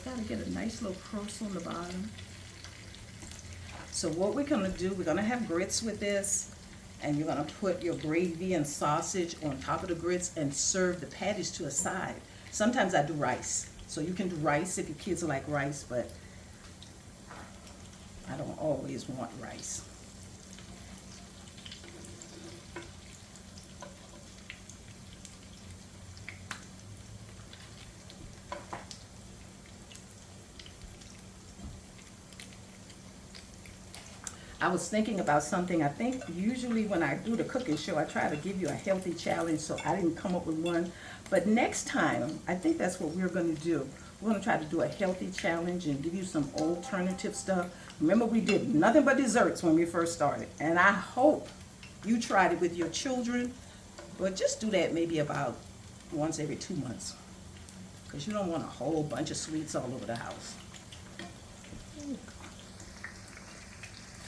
Try to get a nice little crust on the bottom. So what we're gonna do, we're gonna have grits with this, and you're gonna put your gravy and sausage on top of the grits and serve the patties to a side. Sometimes I do rice, so you can do rice if your kids like rice, but I don't always want rice. I was thinking about something. I think usually when I do the cooking show, I try to give you a healthy challenge, so I didn't come up with one. But next time, I think that's what we're going to do. We're going to try to do a healthy challenge and give you some alternative stuff. Remember, we did nothing but desserts when we first started. And I hope you tried it with your children. But just do that maybe about once every 2 months, because you don't want a whole bunch of sweets all over the house.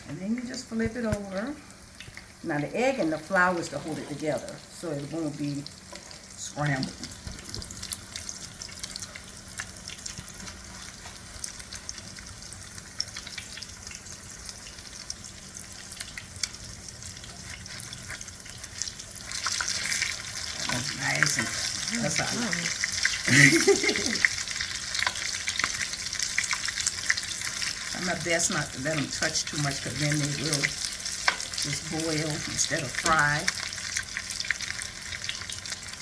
And then you just flip it over. Now the egg and the flour is to hold it together, so it won't be scrambled. That's nice and that's how I like it. My best not to let them touch too much, because then they will just boil instead of fry.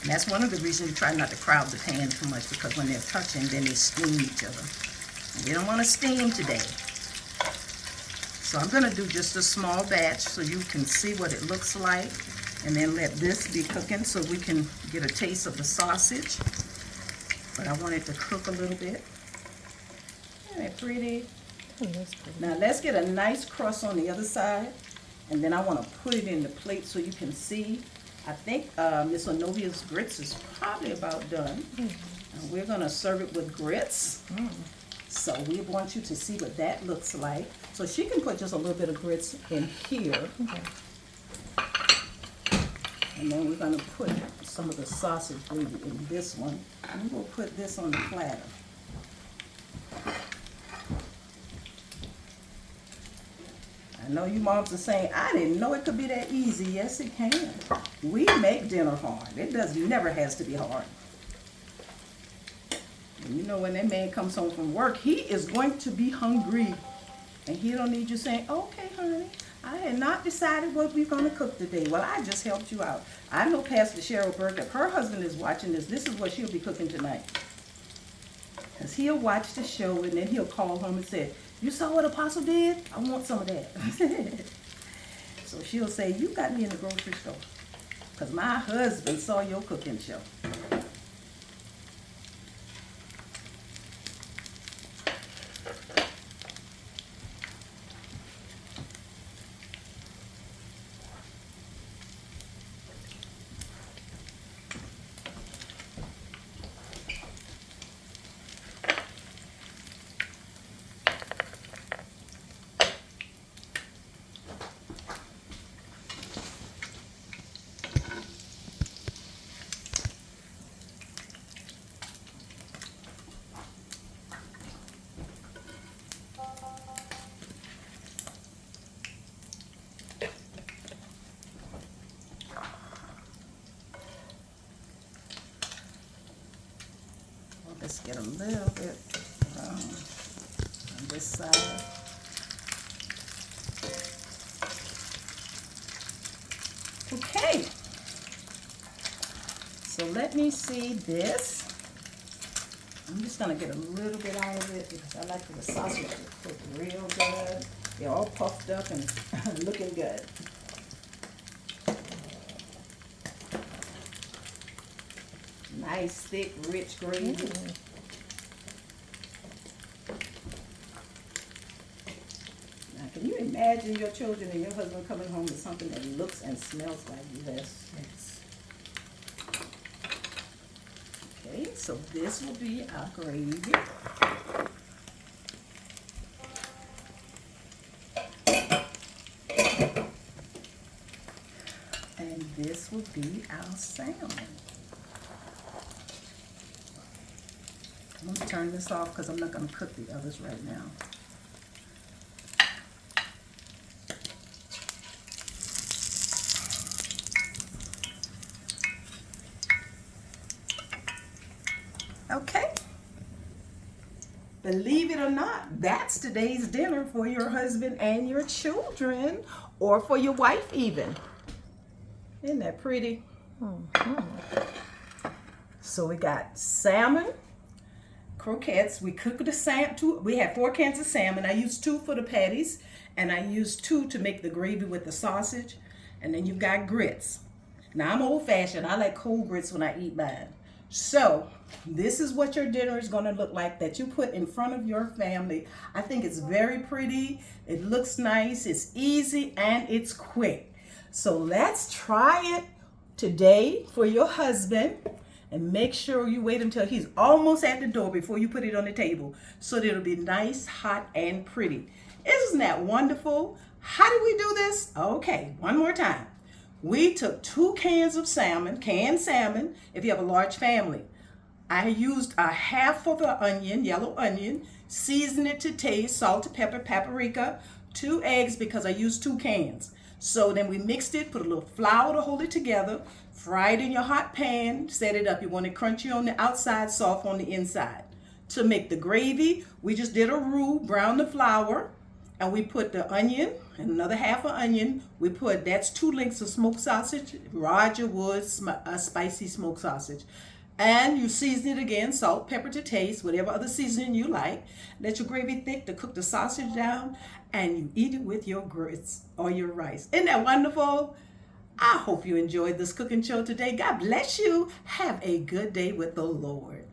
And that's one of the reasons you try not to crowd the pan too much, because when they're touching, then they steam each other. And we don't want to steam today. So I'm going to do just a small batch so you can see what it looks like, and then let this be cooking so we can get a taste of the sausage. But I want it to cook a little bit. Isn't that pretty? Now let's get a nice crust on the other side, and then I want to put it in the plate so you can see. I think Miss Onovia's grits is probably about done. And we're going to serve it with grits. So we want you to see what that looks like. So she can put just a little bit of grits in here. And then we're going to put some of the sausage gravy in this one. And we'll put this on the platter. I know you moms are saying, I didn't know it could be that easy. Yes, it can. We make dinner hard. It never has to be hard. And you know, when that man comes home from work, he is going to be hungry. And he don't need you saying, okay, honey, I had not decided what we're going to cook today. Well, I just helped you out. I know Pastor Cheryl Burke, if her husband is watching this, this is what she'll be cooking tonight. Because he'll watch the show, and then he'll call home and say, you saw what Apostle did? I want some of that. So she'll say, you got me in the grocery store, because my husband saw your cooking show. Let's get a little bit on this side. Okay. So let me see this. I'm just going to get a little bit out of it, because I like for the sausage to cook real good. They're all puffed up and looking good. Nice, thick, rich gravy. Now, can you imagine your children and your husband coming home with something that looks and smells like this? Yes. Okay, so this will be our gravy. And this will be our salmon. I'm going to turn this off because I'm not going to cook the others right now. Okay. Believe it or not, that's today's dinner for your husband and your children, or for your wife even. Isn't that pretty? So we got salmon, croquettes. We cooked the salmon. We had 4 cans of salmon. I used 2 for the patties, and I used 2 to make the gravy with the sausage. And then you've got grits. Now I'm old-fashioned. I like cold grits when I eat mine. So this is what your dinner is going to look like that you put in front of your family. I think it's very pretty. It looks nice. It's easy and it's quick. So let's try it today for your husband, and make sure you wait until he's almost at the door before you put it on the table so that it'll be nice, hot, and pretty. Isn't that wonderful? How did we do this? Okay, one more time. We took 2 cans of salmon, canned salmon, if you have a large family. I used a half of an onion, yellow onion, seasoned it to taste, salt, pepper, paprika, 2 eggs because I used 2 cans. So then we mixed it, put a little flour to hold it together, fry it in your hot pan, set it up. You want it crunchy on the outside, soft on the inside. To make the gravy, we just did a roux, brown the flour, and we put the onion and another half an onion. We put, that's 2 links of smoked sausage, Roger Woods spicy smoked sausage. And you season it again, salt, pepper to taste, whatever other seasoning you like. Let your gravy thick to cook the sausage down, and you eat it with your grits or your rice. Isn't that wonderful? I hope you enjoyed this cooking show today. God bless you. Have a good day with the Lord.